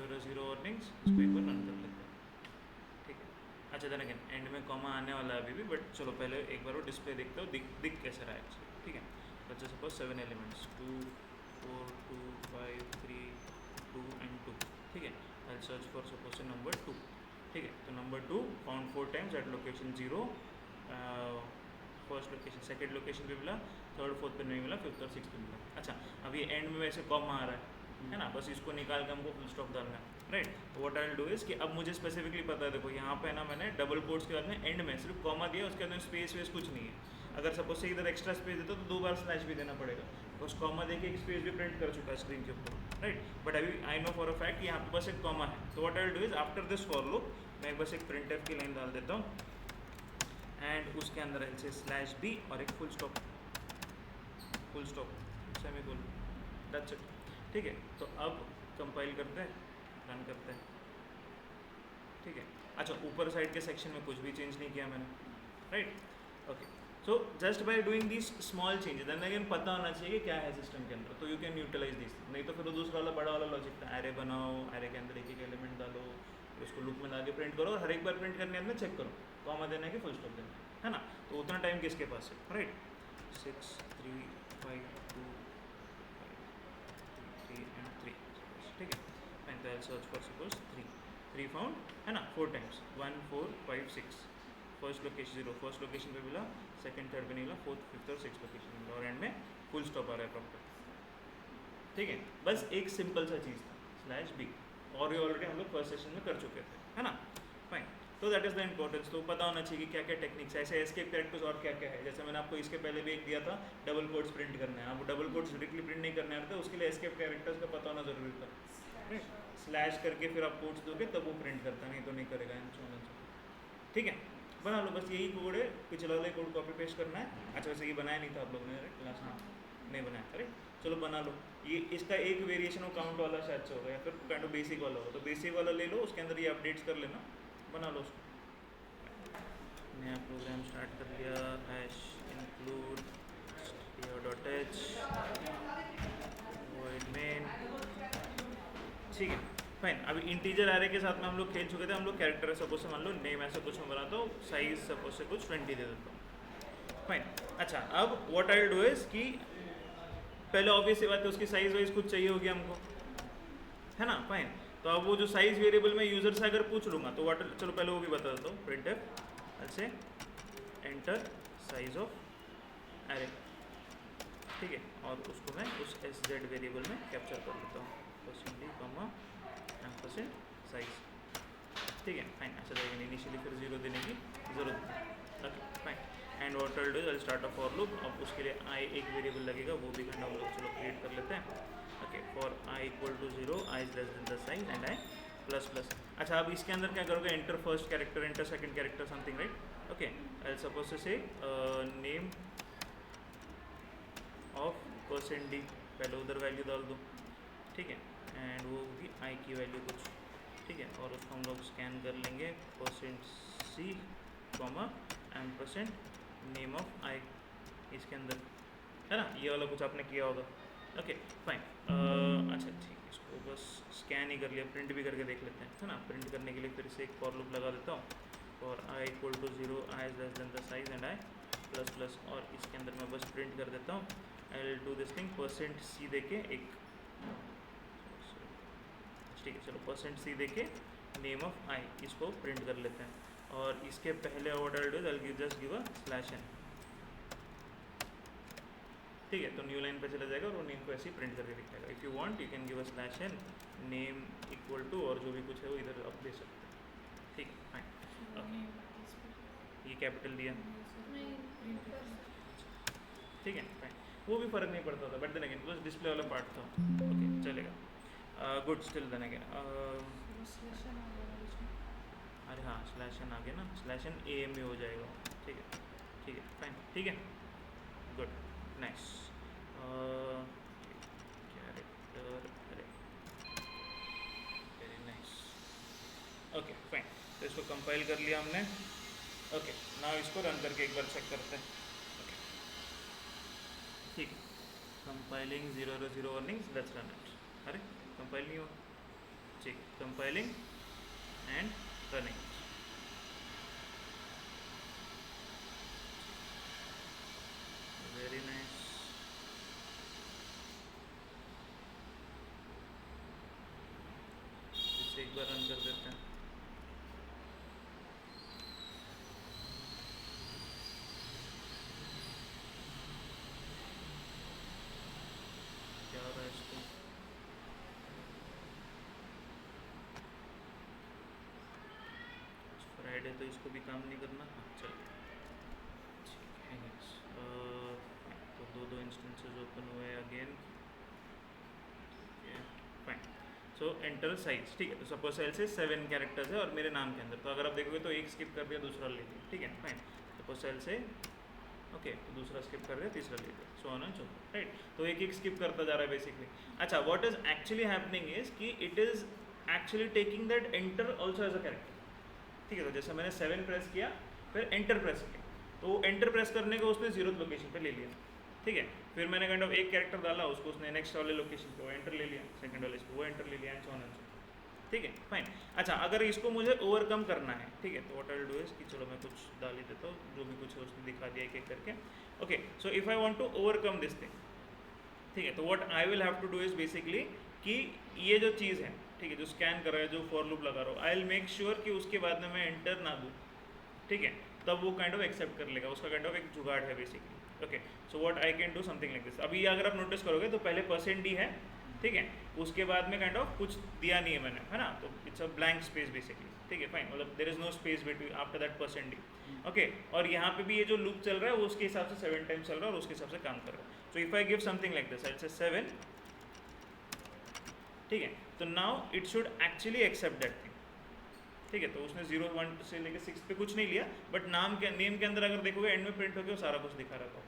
0 earnings, इसको एक बार run कर लेते हैं, ठीक है। अच्छा देन अगेन एंड में कॉमा आने वाला है अभी भी, बट चलो पहले एक बार वो डिस्प्ले देखते हो, दिख कैसे रहा है एक्चुअली, ठीक है। बच्चे सपोज 7 एलिमेंट्स 2 4 2 5 3 2 एंड 2, ठीक है। I search for suppose say number 2, ठीक है। तो number 2 found 4 times at location 0, first location, second location पे मिला, थर्ड फोर्थ पे नहीं मिला, फिफ्थ और सिक्स पे मिला। अच्छा अब ये एंड में वैसे कॉमा आ रहा है ना, बस इसको निकाल के हमको फुल स्टॉप डालना है, राइट। तो what I will do is कि अब मुझे स्पेसिफिकली पता है, देखो यहाँ पे ना मैंने डबल कोट्स के बाद में एंड में सिर्फ कॉमा दिया, उसके अंदर स्पेस वेस कुछ नहीं है। अगर सपोज से इधर एक्स्ट्रा स्पेस देता तो 2 बार स्लैश भी देना पड़ेगा, बस कॉमा देके एक स्पेस भी प्रिंट कर चुका है स्क्रीन के ऊपर, राइट। बट अभी I know for a fact कि यहाँ पे बस एक कॉमा है। तो what I will do is after this for loop मैं बस एक प्रिंट की लाइन डाल देता हूँ, एंड उसके अंदर ऐसे स्लैश बी और एक full stop semicolon, that's it, ठीक है। तो अब कंपाइल करते हैं, रन करते हैं, ठीक है। अच्छा ऊपर साइड के सेक्शन में कुछ भी चेंज नहीं किया मैंने, right, okay. So just by doing this small changes, then again पता होना चाहिए कि क्या है सिस्टम के अंदर, तो यू कैन यूटिलाइज दिस। नहीं तो फिर वो दूसरा वाला बड़ा वाला लॉजिक था, एरे बनाओ, एरे के अंदर एक एक एलिमेंट डालो, फिर उसको लूप में लाके प्रिंट करो, और हर एक बार प्रिंट करने में चेक करो कॉमा देना है कि फुल स्टॉप देना है ना। तो उतना टाइम किसके पास है, राइट। 6 3 5 2 3 एंड 3, ठीक है। एंड तो सर्च फॉर सपोज 3 फाउंड है ना 4 times, 1 4 5 6, first location 0, first location पे मिला, सेकंड थर्ड पे नहीं मिला, फोर्थ फिफ्थ और सिक्स लोकेशन पे मिला, और एंड में फुल स्टॉप आ रहा है प्रॉपर, ठीक है। बस एक सिंपल सा चीज़ था स्लैश बी, और ये ऑलरेडी हम लोग फर्स्ट सेशन में कर चुके थे, है ना, फाइन। तो दैट इज़ द इंपॉर्टेंस। तो पता होना चाहिए कि क्या क्या टेक्निक्स है, ऐसे एस्केप कैरेक्टर्स और क्या क्या है। जैसे मैंने आपको इसके पहले भी एक दिया था, डबल कोट्स प्रिंट करना है, आप डबल कोट्स डायरेक्टली प्रिंट नहीं करने आते, उसके लिए एस्केप कैरेक्टर्स का पता होना जरूरी था, स्लैश करके फिर आप कोट्स दोगे तब वो प्रिंट करता, नहीं तो नहीं करेगा, ठीक है। बना लो, बस यही कोड है, पिछले वाले कोड कॉपी पेस्ट करना है। अच्छा वैसे ये बनाया नहीं था आप लोगों ने क्लास में, नहीं बनाया, अरे चलो बना लो। ये इसका एक वेरिएशन हो काउंट वाला शायद से होगा, या फिर काइंड ऑफ बेसिक वाला हो, तो बेसिक वाला ले लो, उसके अंदर ये अपडेट्स कर लेना, बना लो उसको। नया प्रोग्राम स्टार्ट कर लिया, hash include stdio.h void main, ठीक है फाइन। अभी इंटीजर एरे के साथ में हम लोग खेल चुके थे, हम लोग कैरेक्टर सपोज से मान लो नेम ऐसा कुछ मैं बनाता हूँ, साइज सपोज से कुछ 20 दे देता हूँ, फाइन। अच्छा अब what I will do is कि पहले ऑब्वियस सी बात है उसकी साइज वाइज कुछ चाहिए होगी हमको, है ना, फाइन। तो अब वो जो साइज वेरिएबल में यूजर से अगर पूछ लूँगा तो व्हाट, चलो पहले वो भी बता देता हूँ, printf ऐसे एंटर साइज ऑफ एरे, ठीक है, और उसको मैं उस SZ वेरिएबल में कैप्चर कर लेता हूँ, %d कॉमा एम्परसेंड साइज, ठीक है फाइन। ऐसा रहेगा, इनिशियली फिर 0 देने की जरूरत नहीं, okay fine. And what I will do, I start a for loop. अब उसके लिए आई एक वेरिएबल लगेगा, वो भी हम लोग चलो क्रिएट कर लेते हैं, okay. For I equal to 0, I is less than the size and I plus plus. अच्छा अब इसके अंदर क्या करोगे, enter first character, enter second character something, right, okay. I suppose to say name of %d, पहले उधर value डाल दो, ठीक है, एंड वो होगी आई की वैल्यू कुछ, ठीक है, और उसको हम लोग स्कैन कर लेंगे %c comma ampersand name of I, इसके अंदर है ना, ये वाला कुछ आपने किया होगा, ओके फाइन। अच्छा ठीक है, इसको बस स्कैन ही कर लिया, प्रिंट भी करके देख लेते हैं, है ना। प्रिंट करने के लिए फिर से एक फॉर लूप लगा देता हूँ, for I equal to 0, I is less than the size and I plus plus, और इसके अंदर मैं बस प्रिंट कर देता हूँ, I will do this thing %c दे के एक, ठीक है चलो %c दे के नेम ऑफ आई, इसको प्रिंट कर लेते हैं, और इसके पहले order do I just give a /n, ठीक है। तो न्यू लाइन पे चला जाएगा और वो नेम को ऐसे ही प्रिंट करके दिखाएगा। If you want you can give a /n name equal to, और जो भी कुछ है वो इधर आप दे सकते हैं, ठीक है फाइन, ओके। ये कैपिटल दिया, ठीक है फाइन, वो भी फ़र्क नहीं पड़ता था, बट देन अगेन बस डिस्प्ले वाला पार्ट था, ओके चलेगा, गुड। स्टिल देन अगेन अरे हाँ /n आ गया ना, /n AM में हो जाएगा, ठीक है फाइन, ठीक है गुड नाइस। कैरेक्टर अरे वेरी नाइस, ओके फाइन। तो इसको कंपाइल कर लिया हमने, ओके। नाउ इसको रन करके एक बार चेक करते हैं, ओके ठीक है। Compiling 0 earnings, let's run it. अरे कंपाइल नहीं हुआ, ठीक, compiling and running. Very nice. इसे एक बार रन कर देते हैं। क्या हो रहा है इसको? फ्राइडे तो इसको भी काम नहीं करना। हाँ चलिए, ठीक है guys। तो दो इंस्टेंसेस ओपन हुए अगेन। फाइन। सो एंटर साइज, ठीक है। तो सपोज सेल से 7 कैरेक्टर्स है और मेरे नाम के अंदर, तो अगर आप देखोगे तो एक स्किप कर दिया, दूसरा ले लिया, ठीक है फाइन। सपोज सेल से ओके, तो दूसरा स्किप कर दिया, तीसरा ले लिया, so on and so right. तो एक स्किप करता जा रहा है बेसिकली। अच्छा, what is actually happening is कि it is actually taking that enter also as a character, ठीक है। तो जैसे मैंने 7 प्रेस किया, फिर एंटर प्रेस किया, तो एंटर प्रेस करने को उसने 0th लोकेशन पे ले लिया, ठीक है। फिर मैंने काइंड ऑफ एक कैरेक्टर डाला, उसको उसने नेक्स्ट वाले लोकेशन पे वो एंटर ले लिया, सेकंड वाले पे वो एंटर ले लिया, एंड सो ऑन एंड सो, ठीक है फाइन। अच्छा, अगर इसको मुझे ओवरकम करना है, ठीक है, तो what I will do is कि चलो मैं कुछ डाल ही देता हूँ, जो भी कुछ है उसने दिखा दिया एक एक करके। Okay, so if I want to overcome this thing, ठीक है, तो what I will have to do is basically कि ये जो चीज़ है, ठीक है, जो स्कैन कर रहा है, जो फॉर लूप लगा रहा हूँ, आई विल मेक श्योर कि उसके बाद में मैं एंटर ना दूँ, ठीक है, तब वो काइंड ऑफ एक्सेप्ट कर लेगा। उसका काइंड ऑफ एक जुगाड़ है basically. Okay, so what I can do something like this. अभी अगर आप नोटिस करोगे तो पहले %d है, ठीक है, उसके बाद में काइंड ऑफ कुछ दिया नहीं है मैंने, है ना, तो it's a blank space basically, ठीक है फाइन, मतलब there is no space between after that %d। Okay, और यहाँ पे भी ये जो लूप चल रहा है वो उसके हिसाब से 7 टाइम्स चल रहा है और उसके हिसाब से काम कर रहा है। So if I give something like this, I say 7, ठीक है, तो now it should actually accept that thing, ठीक है। तो उसने 0 1 से लेकर 6 पे कुछ नहीं लिया, बट नेम के अंदर अगर देखोगे एंड में प्रिंट होकर वो सारा कुछ दिखा रहा था।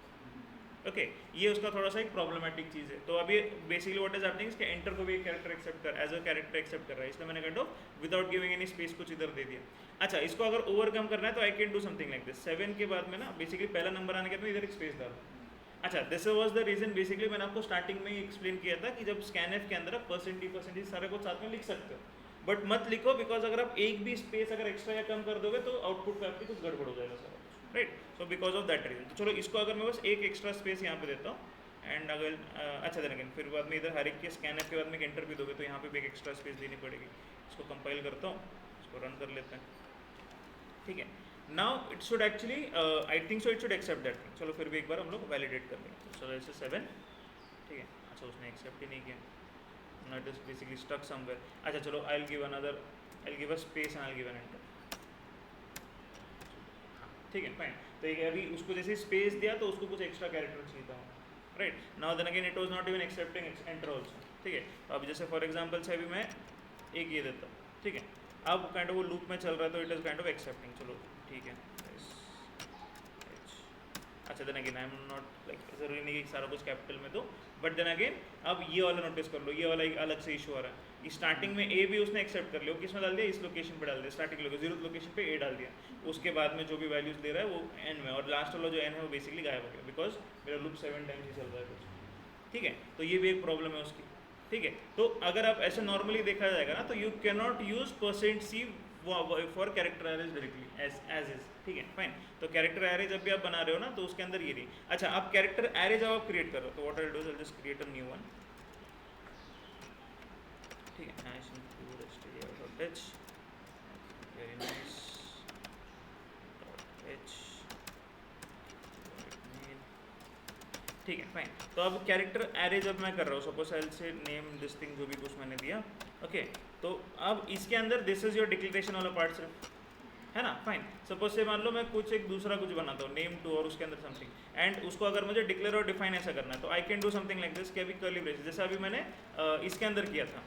ओके, ये उसका थोड़ा सा एक प्रॉब्लमेटिक चीज़ है। तो अभी बेसिकली व्हाट इज हैपनिंग इसके एंटर को भी एक कैरेक्टर एक्सेप्ट कर एज अ कैरेक्टर एक्सेप्ट कर रहा है, इसलिए मैंने kind of without giving any space कुछ इधर दे दिया। अच्छा, इसको अगर ओवरकम करना है तो आई can do something like this. 7 के बाद में ना बेसिकली पहला नंबर आने के बाद इधर एक स्पेस डाल। अच्छा, this was the reason basically मैंने आपको स्टार्टिंग में ही एक्सप्लेन किया था कि जब स्कैनएफ के अंदर आप % सारे को साथ में लिख सकते हो, बट मत लिखो, बिकॉज अगर आप एक भी स्पेस अगर एक्स्ट्रा या कम कर दोगे तो आउटपुट पे आपकी कुछ गड़बड़ हो जाएगा सारा कुछ, right. So because of that reason, तो चलो इसको अगर मैं बस एक एक्स्ट्रा स्पेस यहाँ पे देता हूँ, एंड अगर अच्छा देना अगेन, फिर बाद में इधर हर एक के स्कैनएफ के बाद में एक एंटर भी दोगे तो यहाँ पे भी एक एक्स्ट्रा स्पेस देनी पड़ेगी। इसको कंपाइल करता हूँ, इसको रन कर लेते हैं, ठीक है। Now it should actually I think so it should accept that thing. चलो फिर भी एक बार हम लोग वैलिडेट कर लेंगे। चलो ऐसे 7, ठीक है। अच्छा, उसने एक्सेप्ट ही नहीं किया, not is basically stuck somewhere. अच्छा चलो, I will give another, I will give a space and I will give an enter, ठीक है फाइन। तो ये अभी उसको जैसे स्पेस दिया तो उसको कुछ एक्स्ट्रा कैरेक्टर चाहिए था, right. Now then again it was not even accepting enter also, ठीक है। तो अब जैसे फॉर एग्जांपल से अभी मैं एक ये देता हूँ, ठीक है, अब काइंड ऑफ वो लूप में चल रहा है तो it is kind of accepting, चलो ठीक है। अच्छा, then again I am not like जरूरी नहीं कि सारा कुछ कैपिटल में दो, बट देन अगेन अब ये वाला नोटिस कर लो, ये वाला एक अलग से इशू आ रहा है। स्टार्टिंग में ए भी उसने एक्सेप्ट कर लिया, किस में डाल दिया, इस लोकेशन पे डाल दिया, स्टार्टिंग लोकेशन 0th लोकेशन पे ए डाल दिया, उसके बाद में जो भी वैल्यूज दे रहा है वो एन में, और लास्ट वाला जो एन है वो बेसिकली गायब हो गया, बिकॉज मेरा लूप 7 टाइम्स ही चल रहा है कुछ, ठीक है। तो ये भी एक प्रॉब्लम है उसकी, ठीक है। तो अगर आप ऐसे नॉर्मली देखा जाएगा ना, तो you can not use %c for character arrays directly as is, ठीक है फाइन। तो कैरेक्टर एरे जब भी आप बना रहे हो ना तो उसके अंदर ये नहीं। अच्छा, आप कैरेक्टर एरे जब आप क्रिएट कर रहे हो तो what I do, I just create a new one, ठीक है। Nice include stdio.h, very nice .h, ठीक है फाइन। तो अब कैरेक्टर एरे जब मैं कर रहा हूँ, सपोज आई से नेम दिस थिंग, जो भी कुछ मैंने दिया, ओके। तो अब इसके अंदर दिस इज योर डिक्लेरेशन वाला पार्ट सिर्फ, है ना फाइन। सपोज से मान लो मैं कुछ एक दूसरा कुछ बनाता हूँ, नेम टू, और उसके अंदर समथिंग, एंड उसको अगर मुझे डिक्लेयर और डिफाइन ऐसा करना है तो आई can do something like this कि अभी कर्ली ब्रेसेस, जैसे अभी मैंने इसके अंदर किया था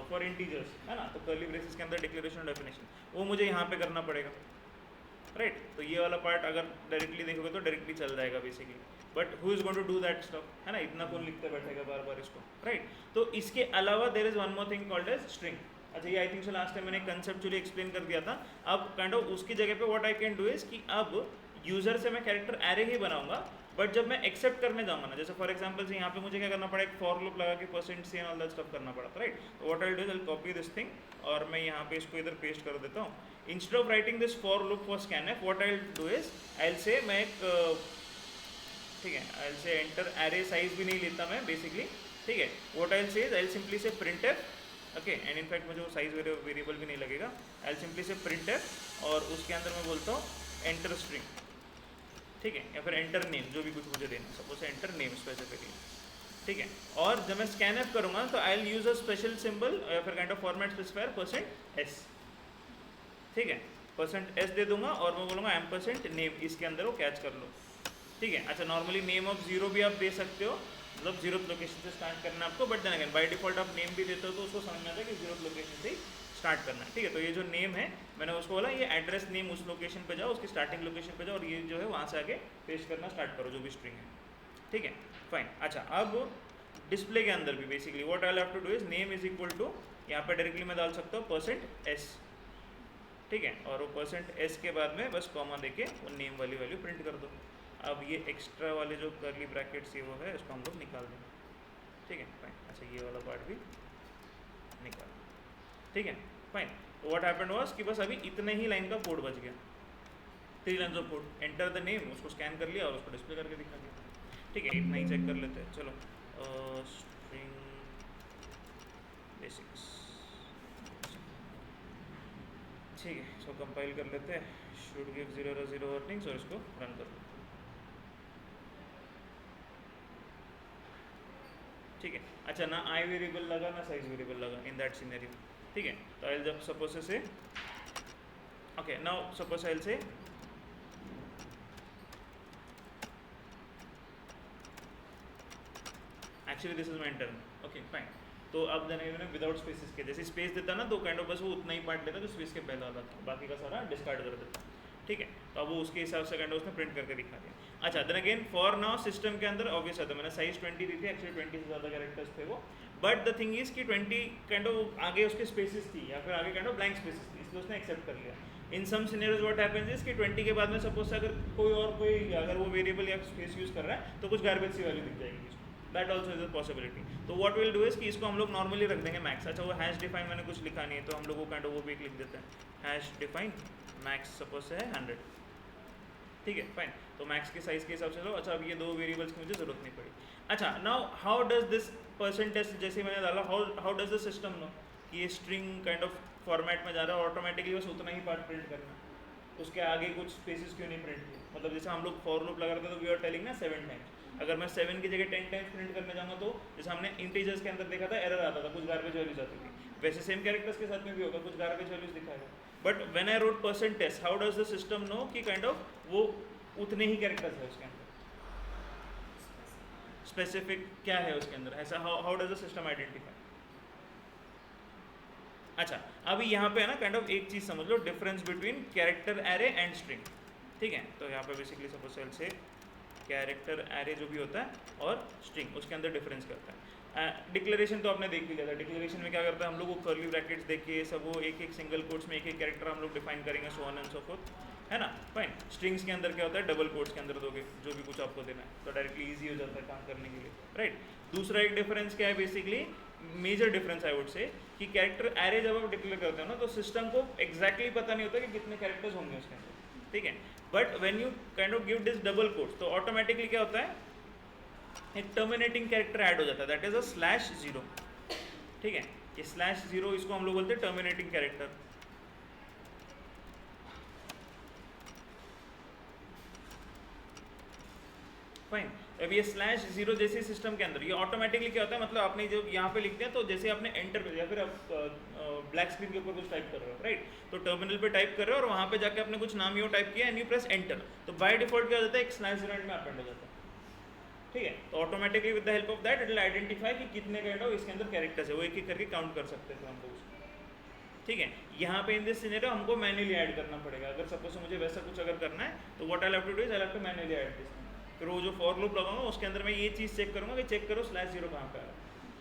फॉर इंटीजर्स, है ना, तो कर्ली ब्रेसेस के अंदर डिक्लेरेशन और डेफिनेशन वो मुझे यहाँ पे करना पड़ेगा, राइट। तो ये वाला पार्ट अगर डायरेक्टली देखोगे तो डायरेक्टली चल जाएगा basically, but who is going to do that stuff, है ना, इतना कौन लिखते बैठेगा बार बार इसको, राइट। तो इसके अलावा there is one more thing called as string. अच्छा, ये I think so last time मैंने कंसेप्चुअली एक्सप्लेन कर दिया था। अब काइंड ऑफ उसकी जगह पे what I can do is कि अब यूजर से मैं कैरेक्टर एरे ही बनाऊंगा, बट जब मैं एक्सेप्ट करने जाऊंगा ना, जैसे फॉर एग्जांपल से यहाँ पे मुझे क्या करना पड़ा, एक फॉर लूप लगा के %c and all that stuff करना पड़ा, राइट? तो what I do, I copy this thing और मैं यहाँ पे इसको इधर पेस्ट कर देता हूँ. Instead of writing this for loop for scanf, what I do is आई से मैं एक ठीक है, आई से एंटर एरे साइज भी नहीं लेता मैं बेसिकली, ठीक है. व्हाट आई से आई सिंपली से printf, ओके, एंड इनफैक्ट मुझे वो साइज वेरिएबल भी नहीं लगेगा. आई सिंपली से printf और उसके अंदर मैं बोलता हूँ एंटर स्ट्रिंग, ठीक है, या फिर एंटर नेम, जो भी कुछ मुझे देना, सपोज एंटर नेम स्पेसिफिकली, ठीक है. और जब मैं scanf करूँगा तो I will use a special symbol या फिर kind of format specifier %s, ठीक है, %s दे दूंगा और मैं बोलूँगा %name, इसके अंदर वो कैच कर लो, ठीक है. अच्छा, नॉर्मली नेम ऑफ 0 भी आप दे सकते हो, मतलब 0th लोकेशन से स्टार्ट करना है आपको, but then again by default आप नेम भी देते हो तो उसको समझ में आता है कि 0th लोकेशन से ही स्टार्ट करना है, ठीक है. तो ये जो नेम है मैंने उसको बोला ये एड्रेस नेम उस लोकेशन पे जाओ, उसकी स्टार्टिंग लोकेशन पे जाओ और ये जो है वहाँ से आगे पेस्ट करना स्टार्ट करो जो भी स्ट्रिंग है, ठीक है, फाइन. अच्छा, अब डिस्प्ले के अंदर भी basically what I have to do is name is equal to, यहाँ पे डायरेक्टली मैं डाल सकता हूँ %s, ठीक है, और वो %s के बाद में बस कॉमा देके वो नेम वाली वैल्यू प्रिंट कर दो. अब ये एक्स्ट्रा वाले जो कर्ली ब्रैकेट्स ये वो है इसको हम लोग निकाल देंगे, ठीक है, फाइन. अच्छा, ये वाला पार्ट भी निकाल, ठीक है, फाइन. तो व्हाट हैपेंड वाज कि बस अभी इतने ही लाइन का कोड बच गया, 3 lines of code. Enter the name, उसको स्कैन कर लिया और उसको डिस्प्ले करके दिखा दिया, ठीक है. इतना ही चेक कर लेते हैं, चलो. स्ट्रिंग बेसिक्स, ठीक है, इसको कंपाइल कर लेते हैं. शुड गिव 0 वार्निंग्स और इसको रन कर लो, ठीक है. अच्छा, ना आई वेरिएबल लगा ना साइज वेरिएबल लगा इन दैट सिनेरियो, ठीक है. तो आई जब suppose say okay, now suppose I say actually this is my intern, okay, fine. तो अब देने विदाउट स्पेसिस के, जैसे स्पेस देता ना तो काइंड ऑफ बस वो उतना ही पार्ट लेता जो स्पेस के पहला वाला था, बाकी का सारा डिस्कार्ड कर देता, ठीक है. तो अब वो उसके हिसाब से काइंड ऑफ उसने प्रिंट करके दिखा दिया. अच्छा, then again for now system के अंदर ऑब्वियस है, तो मैंने साइज 20 दी थी, एक्चुअली 20 से ज़्यादा कैरेक्टर्स थे वो, बट द थिंग इज कि 20 काइंड ऑफ आगे उसके स्पेसिस थी या फिर आगे काइंड ऑफ ब्लैंक स्पेसिस थी, इसलिए उसने एक्सेप्ट कर लिया. इन सम सिनेरियोज व्हाट हैपेंस इज कि 20 के बाद में सपोज से अगर कोई अगर वो वेरिएबल या स्पेस यूज़ कर रहा है तो कुछ गार्बेज सी वैल्यू दिख जाएगी, that also is a possibility. तो व्हाट विल डू इज कि इसको हम लोग नॉर्मली रख देंगे मैक्स. अच्छा, वो हैश डिफाइन मैंने कुछ लिखा नहीं है तो हम लोग वो काइंड ऑफ वो भी लिख देते हैं, हैश डिफाइन मैक्स सपोज से है 100, ठीक है, फाइन. तो मैक्स के साइज के हिसाब से लो. अच्छा, अब ये 2 वेरिएबल्स की मुझे जरूरत नहीं पड़ी. अच्छा, now how does this %s जैसे मैंने डाला, how does the system know कि ये स्ट्रिंग काइंड ऑफ फॉर्मेट में जा रहा है, ऑटोमेटिकली बस उतना ही पार्ट प्रिंट करना, उसके आगे कुछ स्पेसिस क्यों नहीं प्रिंट किए. मतलब जैसे हम लोग फॉर लूप लगा रहे थे तो वी आर टेलिंग ना 7 टाइम्स, अगर मैं 7 की जगह 10 टाइम्स प्रिंट करने जाऊँगा तो जैसे हमने इंटीजर्स के अंदर देखा था एरर आता था, कुछ गार्बेज वैल्यूज आती थी, वैसे सेम कैरेक्टर्स के साथ में भी होगा, कुछ गार्बेज वैल्यूज दिखाएगा. But when I wrote %s, how does the system know कि काइंड ऑफ वो उतने ही कैरेक्टर्स है उसके अंदर, स्पेसिफिक क्या है उसके अंदर, ऐसा how does the system identify. अच्छा, अभी यहाँ पे है ना काइंड ऑफ एक चीज़ समझ लो, difference between character array and string, ठीक है. तो यहाँ पे basically suppose say character array जो भी होता है और स्ट्रिंग, उसके अंदर डिफरेंस करता है. डिक्लेरेशन तो आपने देख ही लिया था. डिक्लेरेशन में क्या करता है, हम लोग वो कर्ली ब्रैकेट्स देख के सब वो एक सिंगल कोट्स में एक कैरेक्टर हम लोग डिफाइन करेंगे, सो ऑन एंड सो फोर्थ, है ना, फाइन. स्ट्रिंग्स के अंदर क्या होता है, डबल कोट्स के अंदर दोगे जो भी कुछ आपको देना है, तो डायरेक्टली ईजी हो जाता है काम करने के लिए, राइट. दूसरा एक डिफरेंस क्या है, basically major difference I would say, कि कैरेक्टर एरे जब आप डिक्लेयर करते हो ना तो सिस्टम को एग्जैक्टली पता नहीं होता कि कितने कैरेक्टर्स होंगे उसके अंदर, ठीक है. But when you kind of give this double quotes तो ऑटोमेटिकली क्या होता है, एक टर्मिनेटिंग कैरेक्टर ऐड हो जाता है, दैट इज अ /0, ठीक है. ये /0 इसको हम लोग बोलते हैं टर्मिनेटिंग कैरेक्टर. फाइन. अब ये /0 जैसे सिस्टम के अंदर ये ऑटोमेटिकली क्या होता है, मतलब आपने जब यहाँ पे लिखते हैं तो जैसे आपने एंटर या फिर आप ब्लैक स्क्रीन के ऊपर कुछ टाइप कर रहे हो, राइट. तो टर्मिनल पे टाइप कर रहे हो और वहाँ पे जाके आपने कुछ नाम यो टाइप किया एंड यू प्रेस एंटर, तो बाय डिफॉल्ट क्या हो जाता है, एक /0 एंड में अपेंड हो जाता है, ठीक है. तो automatically with the help of that it will identify कि कितने काइंड ऑफ इसके अंदर कैरेक्टर्स है, वो एक एक करके काउंट कर सकते थे हम लोग उसको, ठीक है. यहाँ पे इन दिस सिनेरियो हमको मैन्युअली ऐड करना पड़ेगा. अगर सपोज मुझे वैसा कुछ अगर करना है तो what I have to do is I have to manually add this. फिर वो जो फॉर लूप लगाऊंगा उसके अंदर मैं ये चीज़ चेक करूँगा कि चेक करो /0 कहाँ पे आ रहा है,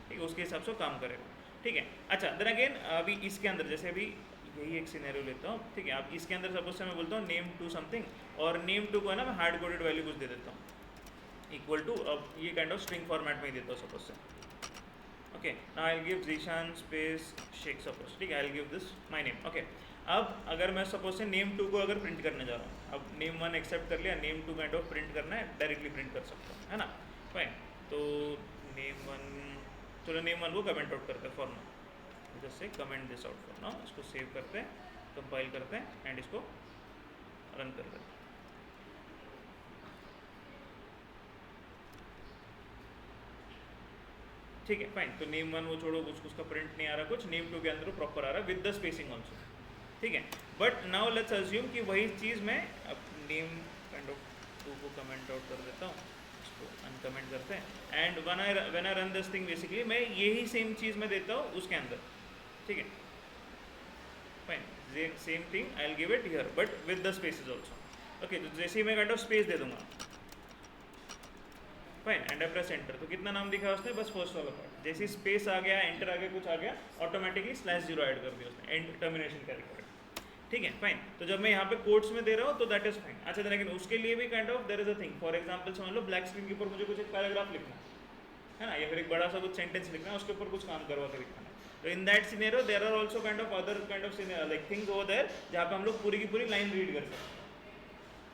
ठीक है, उसके हिसाब से काम करेगा, ठीक है. अच्छा, देन अगेन अभी इसके अंदर जैसे अभी यही एक सिनेरियो लेता हूँ, ठीक है. अब इसके अंदर सपोज से मैं बोलता हूँ नेम टू समथिंग और नेम टू को है ना मैं हार्ड कोडेड वैल्यू कुछ दे देता हूँ, इक्वल टू, अब ये काइंड ऑफ स्ट्रिंग फॉर्मेट में ही देता हूँ suppose say. Okay, now I will give Zeeshan space Sheikh suppose. ठीक है, I will give this my name. Okay, अब अगर मैं सपोज से नेम 2 को अगर प्रिंट करने जा रहा हूँ, अब नेम 1 एक्सेप्ट कर लिया, नेम 2 काइंड ऑफ प्रिंट करना है, डायरेक्टली प्रिंट कर सकता हूँ, है ना. फाइन, तो नेम 1, चलो नेम 1 को कमेंट आउट करते हैं फॉर नाउ. जैसे comment this out for now. इसको सेव करते हैं, कंपाइल करते हैं एंड इसको रन करते हैं. ठीक है, फाइन. तो नेम 1 वो छोड़ो, उसका प्रिंट नहीं आ रहा कुछ. नेम 2 के अंदर वो प्रॉपर आ रहा है विद द स्पेसिंग ऑल्सो. ठीक है, बट नाउ लेट्स अज्यूम कि वही चीज़ मैं अब नेम काइंड ऑफ 2 को कमेंट आउट कर देता हूँ, इसको अनकमेंट करते हैं and when I run this thing basically मैं यही सेम चीज़ मैं देता हूँ उसके अंदर. ठीक है, fine, same thing I will give it here but with the spaces also. Okay, तो जैसे ही मैं काइंड ऑफ स्पेस दे दूंगा, फाइन, एंड प्रेस एंटर, तो कितना नाम दिखा उसने, बस फर्स्ट वाला पार्ट. जैसे स्पेस आ गया, एंटर आ गया, कुछ आ गया, ऑटोमेटिकली /0 ऐड कर दिया उसने, एंड टर्मिनेशन कैरेक्टर. ठीक है, फाइन. तो जब मैं यहाँ पे कोट्स में दे रहा हूँ तो दैट इज फाइन. अच्छा, लेकिन उसके लिए भी kind of their is a thing. For example समझ लो ब्लैक स्क्रीन के ऊपर मुझे कुछ एक पैराग्राफ लिखना है ना, या फिर एक बड़ा सा कुछ सेंटेंस लिखना है, उसके ऊपर कुछ काम करवा के लिखना है. तो in that scenario there are also kind of other kind of like things over there जहाँ पे हम लोग पूरी की पूरी लाइन रीड कर सकते हैं.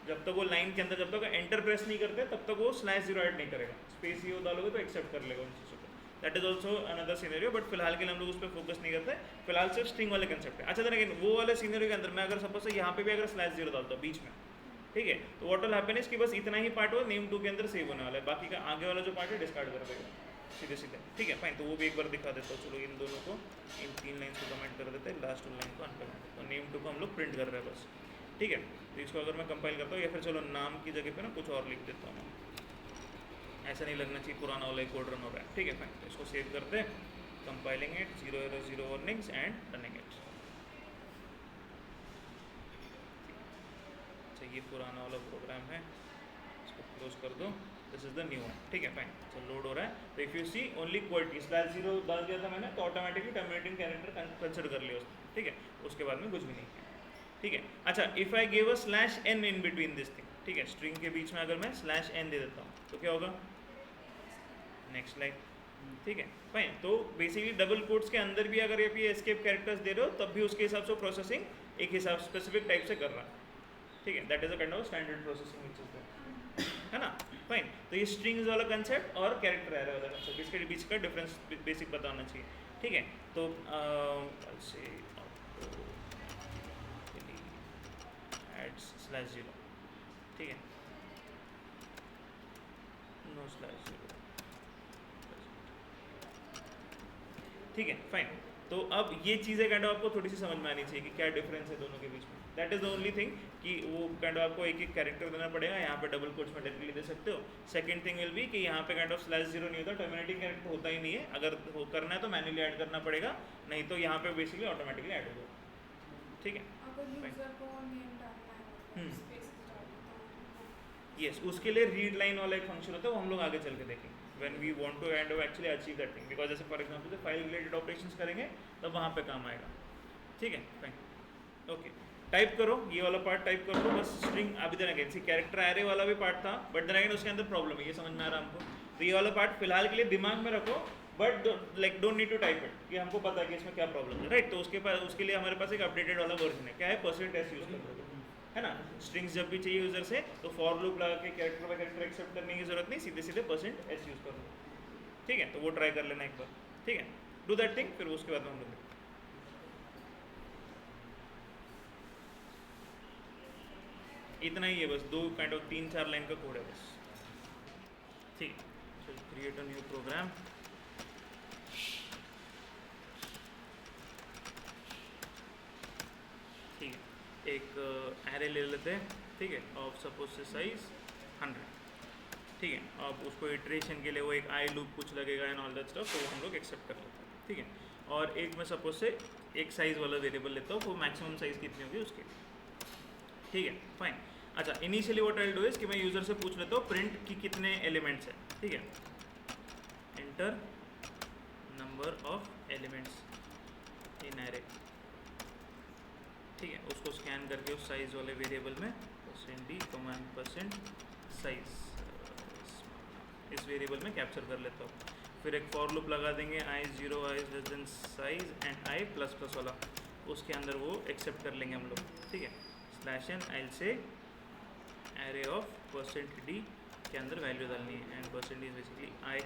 जब तक वो लाइन के अंदर, जब तक एंटर प्रेस नहीं करते तब तक वो /0 ऐड नहीं करेगा. स्पेस ही डालोगे तो एक्सेप्ट कर लेगा उन चीज़ों को. That is also another scenario, but फिलहाल के लिए हम लोग उस पर फोकस नहीं करते. फिलहाल सिर्फ स्ट्रिंग वाले कंसेप्ट है. अच्छा, लेकिन वो वाले सीनरियो के अंदर मैं अगर सपोज से यहाँ पे भी अगर /0 डालता हूँ बीच में, ठीक है, तो व्हाट विल हैपन इज कि बस इतना ही पार्ट वो नेम 2 के अंदर सेव होने वाला है, बाकी का आगे वाला जो पार्ट है डिस्कार्ड कर देगा सीधे सीधे. ठीक है, फाइन. तो वो भी एक बार दिखा देता हूँ. चलो इन दोनों को, इन 3 लाइन्स को कमेंट कर देते हैं, लास्ट लाइन को अनकमेंट. तो नेम 2 को हम लोग प्रिंट कर रहे हैं बस. ठीक है, तो इसको अगर मैं कंपाइल करता हूँ, या फिर चलो नाम की जगह पे ना कुछ और लिख देता हूँ. ऐसा नहीं लगना चाहिए पुराना वाला कोड रन हो रहा है. ठीक है, फाइन. तो इसको सेव करते हैं, compiling it, 0 error 0 warnings and running it. अच्छा, ये पुराना वाला प्रोग्राम है, इसको क्लोज कर दो. This is the new one. ठीक है, फाइन. तो लोड हो रहा है. तो if you see only quality /0 डाल दिया था मैंने, तो ऑटोमेटिकली टर्मिनेटिंग कैरेक्टर कंसिडर कर लिया उसने. ठीक है, उसके बाद में कुछ भी नहीं किया. ठीक है, अच्छा, if I give a /n in between this thing. ठीक है, स्ट्रिंग के बीच में अगर मैं /n दे देता हूँ तो क्या होगा, नेक्स्ट लाइन. ठीक है, फाइन. तो बेसिकली डबल कोट्स के अंदर भी अगर ये एस्केप कैरेक्टर्स दे रहे हो तब भी उसके हिसाब से प्रोसेसिंग एक हिसाब स्पेसिफिक टाइप से कर रहा है. ठीक है, that is a kind of standard processing which is there, है ना. फाइन. तो ये स्ट्रिंग्स वाला कंसेप्ट और कैरेक्टर एरे वाला कंसेप्ट, इसके बीच का डिफरेंस बेसिक पता होना चाहिए. ठीक है, तो एड्स /0. ठीक है, नो /0. ठीक है, फाइन. तो अब ये चीज़ें काइंड ऑफ आपको थोड़ी सी समझ में आनी चाहिए कि क्या डिफरेंस है दोनों के बीच में. That is the only thing कि वो काइंड ऑफ आपको एक एक कैरेक्टर देना पड़ेगा. यहाँ पे डबल कोट्स में डायरेक्टली दे सकते हो. सेकंड थिंग विल बी कि यहाँ पे काइंड ऑफ /0 नहीं होता, टर्मिनेटिंग कैरेक्टर होता ही नहीं है. अगर वो करना है तो मैन्युअली ऐड करना पड़ेगा, नहीं तो यहाँ पे बेसिकली ऑटोमेटिकली ऐड हो जाएगा. ठीक है, यस, उसके लिए रीड लाइन वाला एक फंक्शन होता है, वो हम लोग आगे चल के देखेंगे when we want to and actually achieve that thing. Because जैसे for example say file related operations करेंगे तब वहाँ पे काम आएगा. ठीक है, फाइन. ओके, टाइप करो, ये वाला पार्ट टाइप कर दो बस. स्ट्रिंग अभी देना कैसे कैरेक्टर एरे वाला भी पार्ट था, बट देन अगेन उसके अंदर प्रॉब्लम है, ये समझ में आ रहा है हमको. तो ये वाला पार्ट फिलहाल के लिए दिमाग में रखो, but like don't need to type it, ये हमको पता है कि इसमें क्या प्रॉब्लम है, राइट. तो उसके लिए हमारे पास एक अपडेटेड वाला वर्जन है. क्या है, %s यूज़ कर दो, है ना. स्ट्रिंग्स जब भी चाहिए यूजर से तो फॉर लूप लगा के कैरेक्टर बाय कैरेक्टर एक्सेप्ट करने की जरूरत नहीं, सीधे सीधे %s यूज़ कर दो. ठीक है, तो वो ट्राई कर लेना एक बार. ठीक है, डू दैट थिंग, फिर उसके बाद हम लोग इतना ही है बस. 2 काइंड ऑफ 3-4 लाइन का कोड है बस. ठीक है, चलो क्रिएट अ न्यू प्रोग्राम. ठीक है, एक एरे ले लेते हैं. ठीक है, ऑफ सपोज से साइज 100. ठीक है, अब उसको इटरेशन के लिए वो एक आई लूप कुछ लगेगा एंड ऑल दैट स्टफ, तो वो हम लोग एक्सेप्ट कर लेते हैं. ठीक है, और एक मैं सपोज से एक साइज़ वाला वेरिएबल लेता हूँ, वो मैक्सिमम साइज़ कितनी होगी उसके. ठीक है, फाइन. अच्छा, initially what I will do is कि मैं यूज़र से पूछ लेता हूँ प्रिंट की कितने एलिमेंट्स हैं. ठीक है, enter number of elements in array. ठीक है, उसको स्कैन करके उस साइज़ वाले वेरिएबल में %d %size इस वेरिएबल में कैप्चर कर लेता हूँ। फिर एक फॉर लूप लगा देंगे I 0 I less than size and I plus plus वाला, उसके अंदर वो एक्सेप्ट कर लेंगे हम लोग, ठीक है। स्लैश एन आई से एरे ऑफ %d के अंदर वैल्यू डालनी है and % is basically I,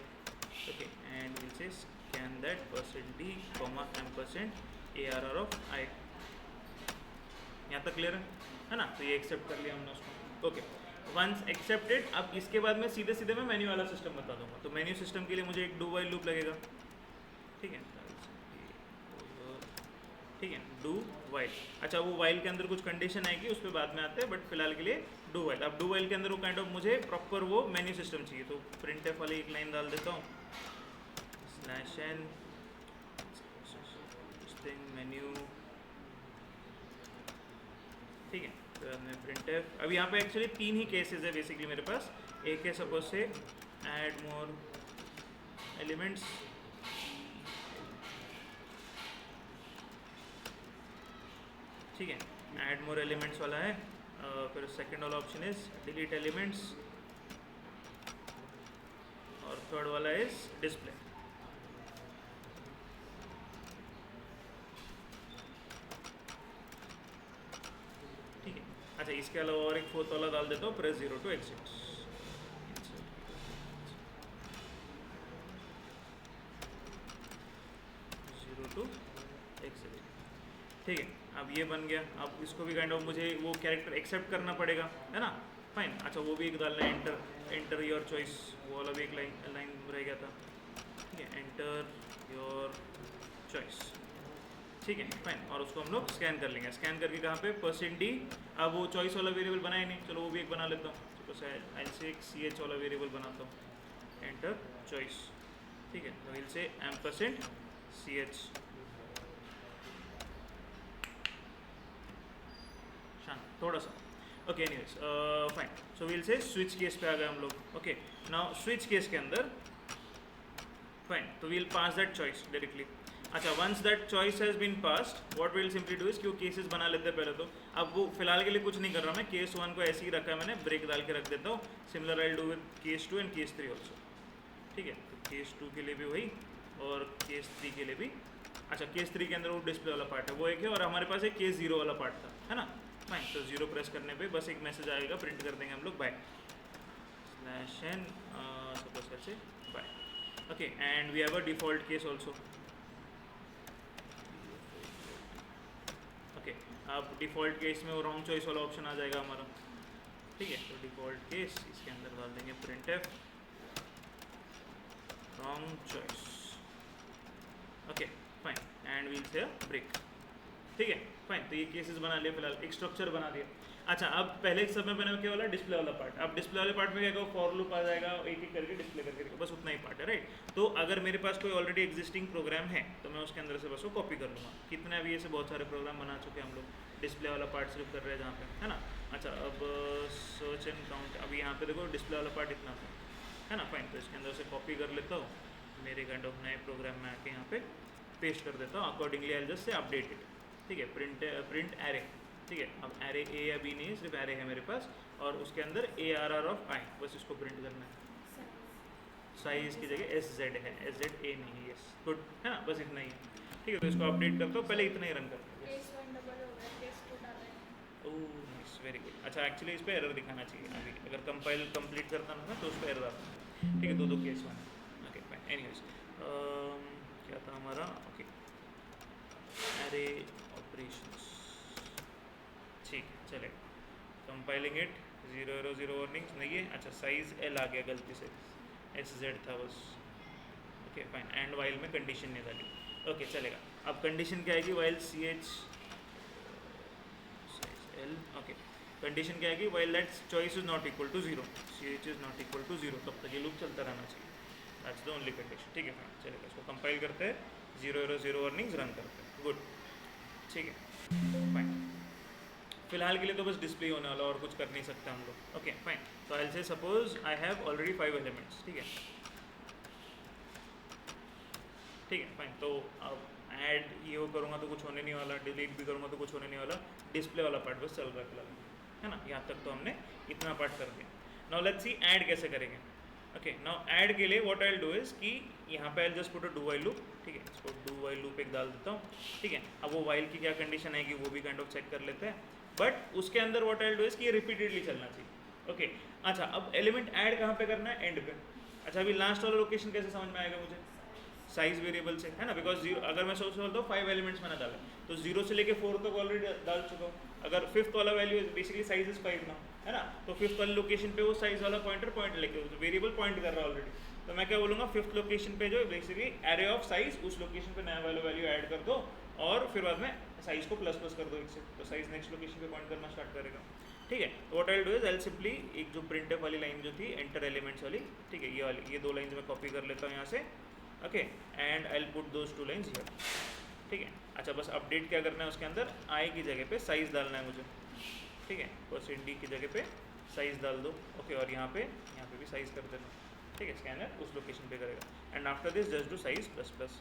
okay, and will say scan that %d comma ampersand ARR of I. यहाँ तक क्लियर है ना? तो ये एक्सेप्ट कर लिया हमने उसको, ओके। वंस एक्सेप्टेड, अब इसके बाद में सीधे सीधे मैं मेन्यू वाला सिस्टम बता दूंगा। तो मेन्यू सिस्टम के लिए मुझे एक डू वाइल लूप लगेगा, ठीक है, ठीक है, डू वाइल। अच्छा, वो वाइल के अंदर कुछ कंडीशन आएगी, उस पर बाद में आते हैं, बट फिलहाल के लिए डू वाइल। अब डू वाइल के अंदर वो काइंड ऑफ मुझे प्रॉपर वो मेन्यू सिस्टम चाहिए, तो प्रिंटफ वाली एक लाइन डाल देता हूँ, स्लैश एन मेन्यू, ठीक है। तो मैं प्रिंटफ, अब यहाँ पे एक्चुअली 3 ही केसेस है बेसिकली मेरे पास। एक है suppose say add more elements, ठीक है, ऐड मोर एलिमेंट्स वाला है। फिर सेकंड वाला ऑप्शन इज डिलीट एलिमेंट्स और थर्ड वाला इज डिस्प्ले, ठीक है। अच्छा, इसके अलावा और एक फोर्थ वाला डाल देता हूँ, press 0 to exit, 0 to exit, ठीक है। अब ये बन गया। अब इसको भी काइंड ऑफ मुझे वो कैरेक्टर एक्सेप्ट करना पड़ेगा, है ना? फाइन। अच्छा, वो भी एक डालना है, एंटर योर चॉइस, वो वाला भी एक लाइन रह गया था, ठीक है, एंटर योर चॉइस, ठीक है, फाइन। और उसको हम लोग स्कैन कर लेंगे। स्कैन करके कहाँ पे %d, अब वो चॉइस वाला वेरिएबल बनाए नहीं, चलो वो भी एक बना लेता हूँ। तो आई से एक CH वाला वेरिएबल बनाता हूँ, एंटर चॉइस, ठीक है। तो विल से एम्परसेंड CH, थोड़ा सा, okay, anyways fine. So will say switch case पे आ गए हम लोग, ओके। नाउ स्विच केस के अंदर, फाइन, तो will pass that choice directly. अच्छा, once that choice has been passed, what will simply do is, क्यों केसेस बना लेते हैं पहले तो। अब वो फिलहाल के लिए कुछ नहीं कर रहा मैं, केस 1 को ऐसे ही रखा है मैंने, ब्रेक डाल के रख देता हूँ। Similar I do with case 2 and case 3 also, ठीक है। तो केस 2 के लिए भी वही और केस 3 के लिए भी। अच्छा, केस 3 के अंदर वो डिस्प्ले वाला पार्ट है, वो एक है, और हमारे पास एक केस 0 वाला पार्ट था, है ना? फाइन। तो 0 प्रेस करने पे बस एक मैसेज आएगा, प्रिंट कर देंगे हम लोग, बाय स्लैश एन सपोज ऐसे by, okay. And we have a default case also, okay. अब डिफॉल्ट केस में वो रॉन्ग चॉइस वाला ऑप्शन आ जाएगा हमारा, ठीक है। तो डिफॉल्ट केस, इसके अंदर डाल देंगे printf wrong choice, okay, fine. And we'll say break, ठीक है, फाइन। तो ये केसेस बना लिया, फिलहाल एक स्ट्रक्चर बना दिया। अच्छा, अब पहले समय मैंने क्या वाला डिस्प्ले वाला पार्ट, अब डिस्प्ले वाले पार्ट में क्या होगा, फॉर लूप आ जाएगा, एक एक करके डिस्प्ले करके, बस उतना ही पार्ट है, राइट। तो अगर मेरे पास कोई ऑलरेडी एग्जिस्टिंग प्रोग्राम है तो मैं उसके अंदर से बस वो कॉपी कर लूँगा। कितने अभी ऐसे बहुत सारे प्रोग्राम बना चुके हैं हम लोग, डिस्प्ले वाला पार्ट सिर्फ कर रहे हैं जहाँ पे, है ना? अच्छा, अब सर्च एंड काउंट, अभी यहाँ पे देखो डिस्प्ले वाला पार्ट इतना था, है ना? फाइन। तो इसके अंदर से कॉपी कर लेता हूँ, मेरे काइंड ऑफ नए प्रोग्राम में आके यहाँ पे पेस्ट कर देता हूँ। Accordingly I just say update it, ठीक है। प्रिंट एरे, ठीक है। अब एरे ए या बी नहीं, सिर्फ एरे है मेरे पास, और उसके अंदर ARR ऑफ आई, बस इसको प्रिंट करना है। साइज की जगह SZ है, SZA नहीं, यस, गुड, है ना? बस इतना ही है, ठीक है। तो इसको अपडेट करता हूँ, पहले इतना ही रन करता हूँ। Oh nice, very good. अच्छा, एक्चुअली इस पर एरर दिखाना चाहिए अभी, अगर कंपाइल कंप्लीट करता ना तो उस पर एरर आता है, ठीक है। दो case one, okay, fine. Anyways, क्या था हमारा, ओके, एरे ऑपरेशंस, ठीक है, चलेगा। कंपाइलिंग इट, 0 वार्निंग्स नहीं है। अच्छा, साइज L आ गया गलती से, SZ था बस, ओके, फाइन। एंड वाइल में कंडीशन नहीं डाली, ओके, चलेगा। अब कंडीशन क्या आएगी, while CH size L, okay. Condition क्या आएगी, while that choice is not equal to 0, CH is not equal to 0, तब तक ये लूप चलता रहना चाहिए। दैट्स द ओनली कंडीशन, ठीक है, फाइन, चलेगा। इसको कंपाइल करते हैं, 0 वार्निंग्स रन करते हैं, गुड, ठीक है, फाइन। फिलहाल के लिए तो बस डिस्प्ले होने वाला, और कुछ कर नहीं सकते हम लोग, ओके, फाइन। तो आई से suppose I have already 5 elements, ठीक है, ठीक है, फाइन। तो अब ऐड ये वो करूँगा तो कुछ होने नहीं वाला, डिलीट भी करूँगा तो कुछ होने नहीं वाला, डिस्प्ले वाला पार्ट बस चल रहा है फिलहाल, है ना? यहाँ तक तो हमने इतना पार्ट कर दिया। नाउ लेट्स सी ऐड कैसे करेंगे। ओके नाउ ऐड के लिए what I will do is कि यहाँ पे I just put a do while loop, ठीक है, इसको डू वाइल लूप एक डाल देता हूँ, ठीक है। अब वो वाइल की क्या कंडीशन आएगी वो भी काइंड ऑफ चेक कर लेते हैं, बट उसके अंदर what I will do is कि ये रिपीटेडली चलना चाहिए। ओके अच्छा, अब एलिमेंट ऐड कहाँ पे करना है, एंड पे। अच्छा अभी लास्ट वाला लोकेशन कैसे समझ में आएगा मुझे, साइज वेरिएबल से, है ना, बिकॉज जीरो अगर मैं सोच बोलता हूँ 5 एलिमेंट्स मैंने डाला तो 0 से लेके 4 तक ऑलरेडी डाल चुका हूँ। अगर फिफ्थ वाला वैल्यू बेसिकली साइज इज 5 ना, है ना, तो फिफ्थ वाली लोकेशन पे वो साइज वाला पॉइंट लेके वेरिएबल पॉइंट कर रहा है ऑलरेडी, तो मैं क्या बोलूँगा फिफ्थ लोकेशन पे जो बेसिकली एरे ऑफ साइज उस लोकेशन पे नया वाला वैल्यू ऐड कर दो और फिर बाद में साइज को प्लस प्लस कर दो एक से, तो साइज नेक्स्ट लोकेशन पे पॉइंट करना स्टार्ट करेगा, ठीक है। तो what I will do is I simply एक जो प्रिंटफ वाली लाइन जो थी एंटर एलिमेंट्स वाली, ठीक है, ये वाली, ये 2 लाइन्स मैं कॉपी कर लेता हूँ यहाँ से, okay, and I will put those 2 lines here, ठीक है। अच्छा बस अपडेट क्या करना है उसके अंदर, आई की जगह पे साइज़ डालना है मुझे, ठीक है, %d की जगह पे साइज़ डाल दो, ओके, और यहाँ पे भी साइज़ कर देना, ठीक है, स्कैनर उस लोकेशन पे करेगा, and after this just do size plus plus,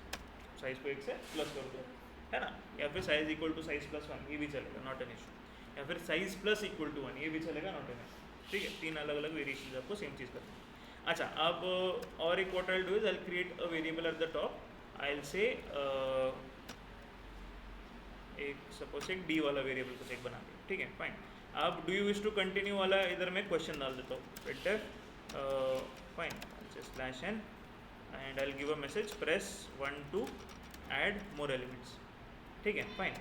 size को 1 से प्लस कर दो, है ना, या फिर size equal to size plus 1 ये भी चलेगा, नॉट एन इशू, या फिर साइज़ प्लस इक्वल टू 1 ये भी चलेगा, नॉट एन इशू, ठीक है। 3 अलग अलग वेरिएशन आपको सेम चीज़ करनी है। अच्छा अब और एक what I will do is I will create a variable at the top, I will say एक सपोज एक डी वाला वेरिएबल कुछ एक बना दिया, ठीक है, फाइन। अब do you wish to continue वाला इधर मैं क्वेश्चन डाल देता हूँ, फिर fine slash n and I will give a message press 1 to add more elements, ठीक है, फाइन।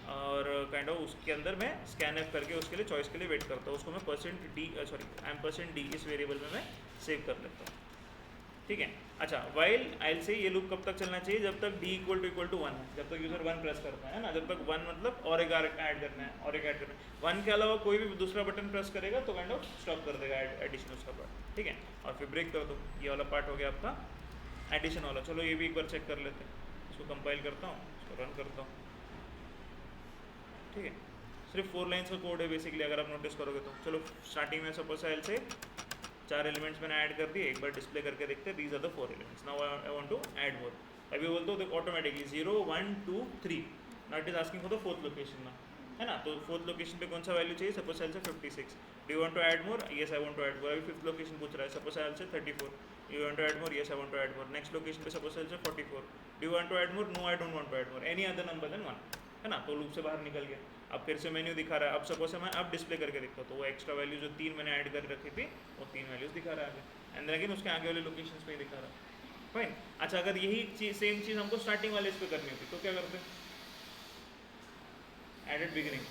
और काइंड ऑफ उसके अंदर मैं स्कैन एफ करके उसके लिए चॉइस के लिए वेट करता हूँ, उसको मैं %d इस वेरिएबल में मैं सेव कर लेता हूँ, ठीक है। अच्छा वाइल आई विल से ये लूप कब तक चलना चाहिए, जब तक d इक्वल टू 1 है, जब तक यूज़र 1 प्रेस करता है ना, जब तक 1 मतलब और एक ऐड करना है, और एक ऐड करना है, 1 के अलावा कोई भी दूसरा बटन प्रेस करेगा तो काइंड ऑफ स्टॉप कर देगा एडिशन उसका पार्ट, ठीक है, और फिर ब्रेक कर दो, ये वाला पार्ट हो गया आपका एडिशन वाला। चलो ये भी एक बार चेक कर लेते हैं, इसको कंपाइल करता हूँ, इसको रन करता हूँ, ठीक है, सिर्फ 4 लाइन्स का कोड है बेसिकली अगर आप नोटिस करोगे तो। चलो स्टार्टिंग में सपोज आई से 4 एलिमेंट्स मैंने ऐड कर दिए, एक बार डिस्प्ले करके देखते हैं, these are the 4 elements, now I want to add more, अभी बोलते हो automatically 0 1 2 3, now it is asking for the 4th location ना, है ना, तो 4th लोकेशन पे कौन सा वैल्यू चाहिए, suppose I say 56, do you want to add more, yes I want to add more, अभी 5th लोकेशन पूछ रहा है, suppose I say 34, you want to add more, yes I want to add more, next location पे suppose I say 44, do you want to add more, no I don't want to add more any other number than 1, है ना, तो loop से बाहर निकल गया। अब फिर से मेन्यू दिखा रहा है, अब सपोज मैं अब डिस्प्ले करके देखता हूँ तो वो एक्स्ट्रा वैल्यू जो 3 मैंने ऐड कर रखी थी वो 3 वैल्यूज़ दिखा रहा है, एंड अगेन उसके आगे वाले लोकेशंस पे ही दिखा रहा है, फाइन। अच्छा अगर यही चीज़ सेम चीज़ हमको स्टार्टिंग वाले इस पे करनी होती तो क्या करते, एडेड बिगिनिंग।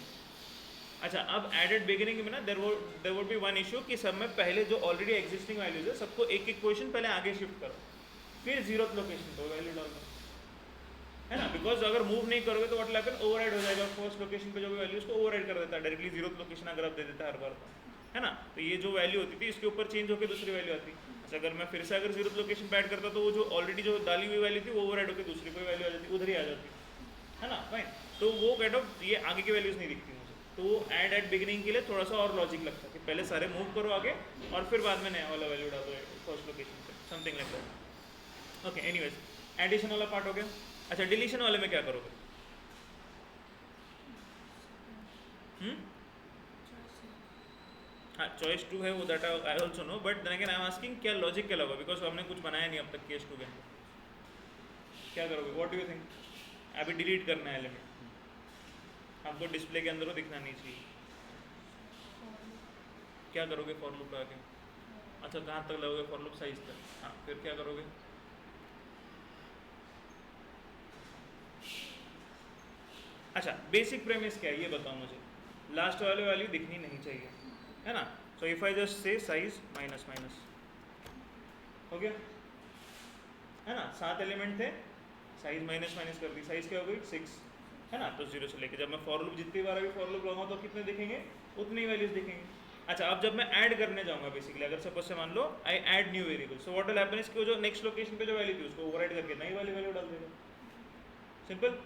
अच्छा अब एडेड बिगिनिंग में ना there would be one issue कि सब में पहले जो ऑलरेडी एग्जिस्टिंग वैल्यूज है सबको एक एक पोजीशन पहले आगे शिफ्ट करो, फिर 0th लोकेशन पर वैल्यू डाल दो, है ना, बिकॉज अगर मूव नहीं करोगे तो व्हाट विल हैपन, ओवरराइड हो जाएगा, फर्स्ट लोकेशन पे जो भी वैल्यू उसको ओवरराइड कर देता है डायरेक्टली 0th लोकेशन अगर आप दे देता है हर बार तो, है ना, तो ये जो वैल्यू होती थी इसके ऊपर चेंज होकर दूसरी वैल्यू आती। अच्छा अगर मैं फिर से अगर 0th लोकेशन पे ऐड करता तो वो जो ऑलरेडी जो डाली हुई वैल्यू थी वो ओवरराइड होकर दूसरी कोई वैल्यू आ जाती, उधर ही आ जाती, है ना, फाइन। तो वो काइंड ऑफ ये आगे की वैल्यूज़ नहीं दिखती मुझे, तो वो ऐड एट बिगिनिंग के लिए थोड़ा सा और लॉजिक लगता है कि पहले सारे मूव करो आगे और फिर बाद में नया वाला वैल्यू डालो फर्स्ट लोकेशन पे, something like that. Okay anyways addition वाला पार्ट हो गया। अच्छा डिलीशन वाले में क्या करोगे, हाँ चॉइस 2 है वो, that I also know, but then again I am asking क्या लॉजिक क्या लगा, बिकॉज हमने कुछ बनाया नहीं अब तक केस 2 के अंदर, क्या करोगे, व्हाट डू यू थिंक, अभी डिलीट करना है एलिमेंट, हमको डिस्प्ले के अंदर वो दिखना नहीं चाहिए, क्या करोगे फॉर लूप लगा के, अच्छा कहाँ तक लगोगे फॉर लूप, साइज तक, हाँ फिर क्या करोगे, अच्छा बेसिक प्रेमिस क्या है ये बताओ मुझे, लास्ट वाले वैल्यू दिखनी नहीं चाहिए, है ना, सो if I just say size minus minus हो गया, है ना, 7 एलिमेंट थे, साइज माइनस माइनस कर दी, साइज क्या हो गई 6, है ना, तो 0 से लेके जब मैं फॉर लूप जितनी बार अभी फॉर लूप लगाऊंगा तो कितने दिखेंगे, उतनी वैल्यूज दिखेंगे। अच्छा अब जब मैं ऐड करने जाऊंगा बेसिकली अगर सपोज से मान लो I add new variable, so what will happen इसको जो नेक्स्ट लोकेशन पे जो वैल्यू थी उसको ओवरराइड करके नई वाली वैल्यू डाल देगा, सिंपल,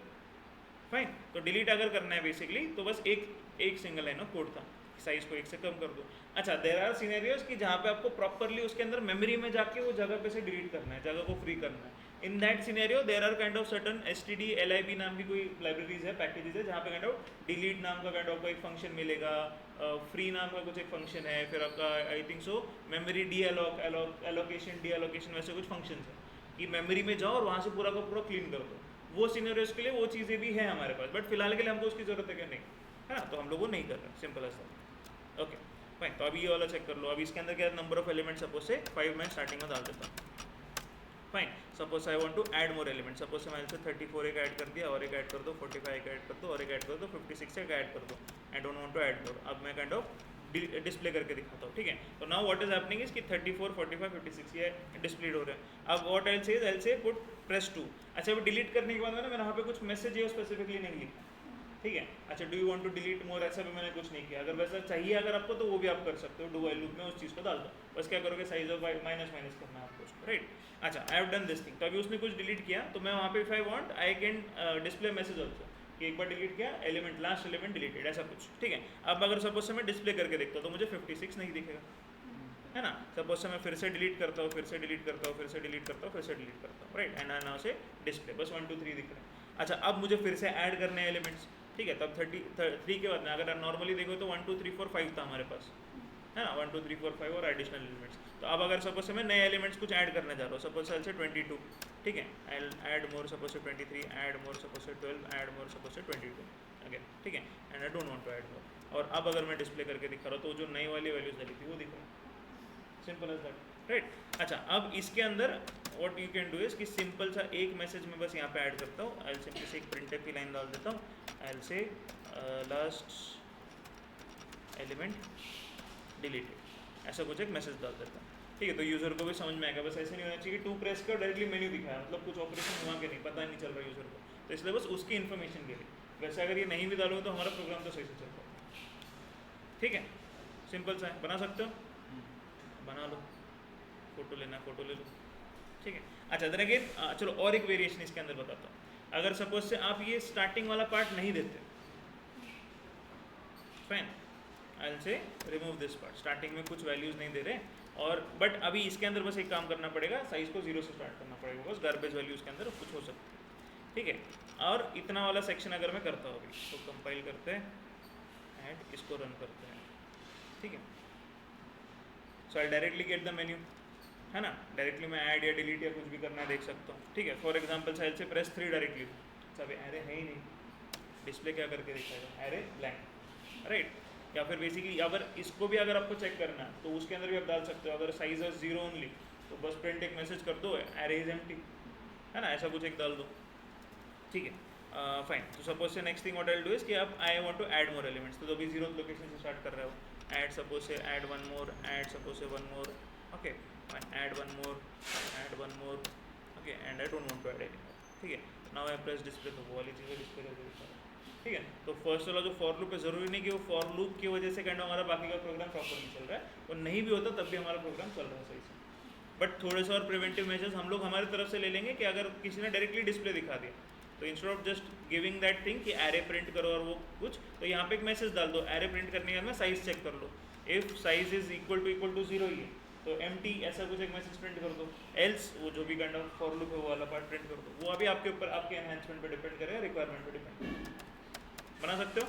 फाइन। तो डिलीट अगर करना है बेसिकली तो बस एक सिंगल लाइन ऑफ कोड था, साइज को 1 से कम कर दो। अच्छा देयर आर सिनेरियोज कि जहाँ पे आपको प्रॉपरली उसके अंदर मेमोरी में जाके वो जगह पे से डिलीट करना है, जगह को फ्री करना है, in that scenario there are kind of certain std lib नाम की कोई लाइब्रेरीज है, पैकेजेस है, जहाँ पे काइंड ऑफ डिलीट नाम का काइंड ऑफ एक फंक्शन मिलेगा, फ्री नाम का कुछ एक फंक्शन है, फिर आपका आई थिंक सो मेमोरी डी एलोकेशन वैसे कुछ फंक्शन है कि मेमोरी में जाओ और वहाँ से पूरा का पूरा क्लीन कर दो। वो सिनेरियोज के लिए वो चीज़ें भी हैं हमारे पास, बट फिलहाल के लिए हमको उसकी ज़रूरत है क्या? नहीं है ना, तो हम लोग वो नहीं कर रहे, सिंपल ऐसा। ओके फाइन, तो अभी ये वाला चेक कर लो। अभी इसके अंदर क्या नंबर ऑफ एलिमेंट सपोज से 5 मैं स्टार्टिंग में डाल देता हूँ। Fine, suppose I want to add more element, suppose say मैंने 34 एक ऐड कर दिया, और एक ऐड कर दो, 45 एक ऐड कर दो, और एक ऐड कर दो, 56 एक ऐड कर दो। I don't want to add more. अब मैं काइंड ऑफ डिस्प्ले करके दिखाता हूँ, ठीक है। तो now what is happening is कि 34, 45, 56 ये डिस्प्ले हो रहे हैं। अब व्हाट आई से पुट प्रेस 2। अच्छा, वो डिलीट करने के बाद मैंने यहाँ पे कुछ मैसेज है स्पेसिफिकली नहीं लिखा, ठीक है। अच्छा, do you want to delete more, ऐसा भी मैंने कुछ नहीं किया। अगर वैसा चाहिए अगर आपको तो वो भी आप कर सकते हो, डू व्हाइल लूप में उस चीज़ को डाल दो। बस क्या करोगे, साइज ऑफ माइनस करना है आपको उसको, राइट। अच्छा, I have done this thing. तो अभी उसने कुछ डिलीट किया, तो मैं वहाँ पे if I want I can display message also कि एक बार डिलीट किया, एलिमेंट लास्ट एलिमेंट डिलीटेड, ऐसा कुछ, ठीक है। अब अगर सपोज से मैं डिस्प्ले करके देखता हूँ तो मुझे 56 नहीं दिखेगा, है ना। सपोज से मैं फिर से डिलीट करता हूँ, फिर से डिलीट करता हूँ, फिर से डिलीट करता हूँ, फिर से डिलीट करता हूँ, राइट। एंड नाउ से डिस्प्ले बस 1 2 3 दिख रहे हैं। अच्छा, अब मुझे फिर से ऐड करने हैं एलिमेंट्स, ठीक है। तब 33 के बाद में अगर नॉर्मली देखो तो 1 2 3 4 5 था हमारे पास, है ना, 1 2 3 4 5 और एडिशनल एलिमेंट्स। तो अब अगर सपोज से मैं नए एलिमेंट्स कुछ ऐड करने जा रहा हूँ, सपोज से 22, ठीक है, आई ऐड मोर सपोज से 23, ऐड मोर सपोज से 12, ऐड मोर सपोज से 22 अगेन, ठीक है। And I don't want to add more. और अब अगर मैं डिस्प्ले करके दिखा रहा हूँ तो जो नई वाली वैल्यूज डाली थी वो दिख रहा है, सिंपल एज दैट, राइट। अच्छा, अब इसके अंदर what you can do is कि सिंपल सा एक मैसेज में बस यहाँ पे ऐड करता हूँ। आई सिंपली से एक प्रिंटफ की लाइन डाल देता हूँ, आई से लास्ट एलिमेंट डिलीटेड, ऐसा कुछ एक मैसेज डाल देता हूँ, ठीक है। तो यूज़र को भी समझ में आएगा। बस ऐसे नहीं होना चाहिए कि 2 प्रेस कर डायरेक्टली मेन्यू दिखाया, मतलब कुछ ऑपरेशन हुआ कि नहीं पता नहीं चल रहा यूज़र को, तो इसलिए बस उसकी इन्फॉर्मेशन के लिए। वैसे अगर ये नहीं भी डालोगे तो हमारा प्रोग्राम तो सही से चल पाएगा, ठीक है। सिंपल सा है, बना सकते हो, बना लो। फोटो लेना फोटो ले लो, ठीक है। अच्छा, देन अगेन चलो और एक वेरिएशन इसके अंदर बताता हूँ। अगर सपोज से आप ये स्टार्टिंग वाला पार्ट नहीं देते, फाइन, आई से रिमूव दिस पार्ट, स्टार्टिंग में कुछ वैल्यूज़ नहीं दे रहे, और बट अभी इसके अंदर बस एक काम करना पड़ेगा, साइज़ को 0 से स्टार्ट करना पड़ेगा, बस गार्बेज वैल्यूज़ के अंदर कुछ हो सकती है, ठीक है। और इतना वाला सेक्शन अगर मैं करता हूँ अभी, तो कंपाइल करते हैं एंड इसको रन करते हैं, ठीक है। So I directly get the menu, है ना, डायरेक्टली मैं ऐड या डिलीट या कुछ भी करना है देख सकता हूँ, ठीक है। फॉर एग्जांपल साइड से प्रेस 3 डायरेक्टली, सब एरे है ही नहीं, डिस्प्ले क्या करके दिखाएगा, एरे ब्लैंक, राइट। या फिर बेसिकली अगर इसको भी अगर आपको चेक करना है तो उसके अंदर भी आप डाल सकते हो, अगर साइज है 0 ओनली तो बस प्रिंट एक मैसेज कर दो, एरे इज एम्प्टी, है ना, ऐसा कुछ एक डाल दो, ठीक है। फाइन, तो suppose say next thing what I will do is कि अब I want to add more elements, तो भी 0th लोकेशन से स्टार्ट कर रहे हो, add suppose say add one more, add suppose say one more, okay fine, add one more, okay, and I don't want to add anymore, ठीक है। Now I press display, तो वो वाली चीज़ें डिस्प्ले करके दिखा रहा है, ठीक है। तो फर्स्ट वाला जो फॉर लूप है, ज़रूरी नहीं कि वो फॉर लूप की वजह से काइंड हमारा बाकी का प्रोग्राम प्रॉपरली चल रहा है, और नहीं भी होता तब भी हमारा प्रोग्राम चल रहा है सही से। बट थोड़े से और प्रिवेंटिव मेजर्स हम लोग हमारी तरफ से ले लेंगे कि अगर किसी ने डायरेक्टली डिस्प्ले दिखा दिया तो instead of just giving that thing कि एरे प्रिंट करो और वो कुछ, तो यहाँ पे एक मैसेज डाल दो, एरे प्रिंट करने के बाद में साइज चेक कर लो, if size is equal to 0 ही है तो एम्प्टी, ऐसा कुछ एक मैसेज प्रिंट कर दो, एल्स वो जो भी काइंड ऑफ फॉर लूप है वो वाला पार्ट प्रिंट कर दो। वो अभी आपके ऊपर, आपके एनहांसमेंट पे डिपेंड करेगा, रिक्वायरमेंट पे डिपेंड, बना सकते हो।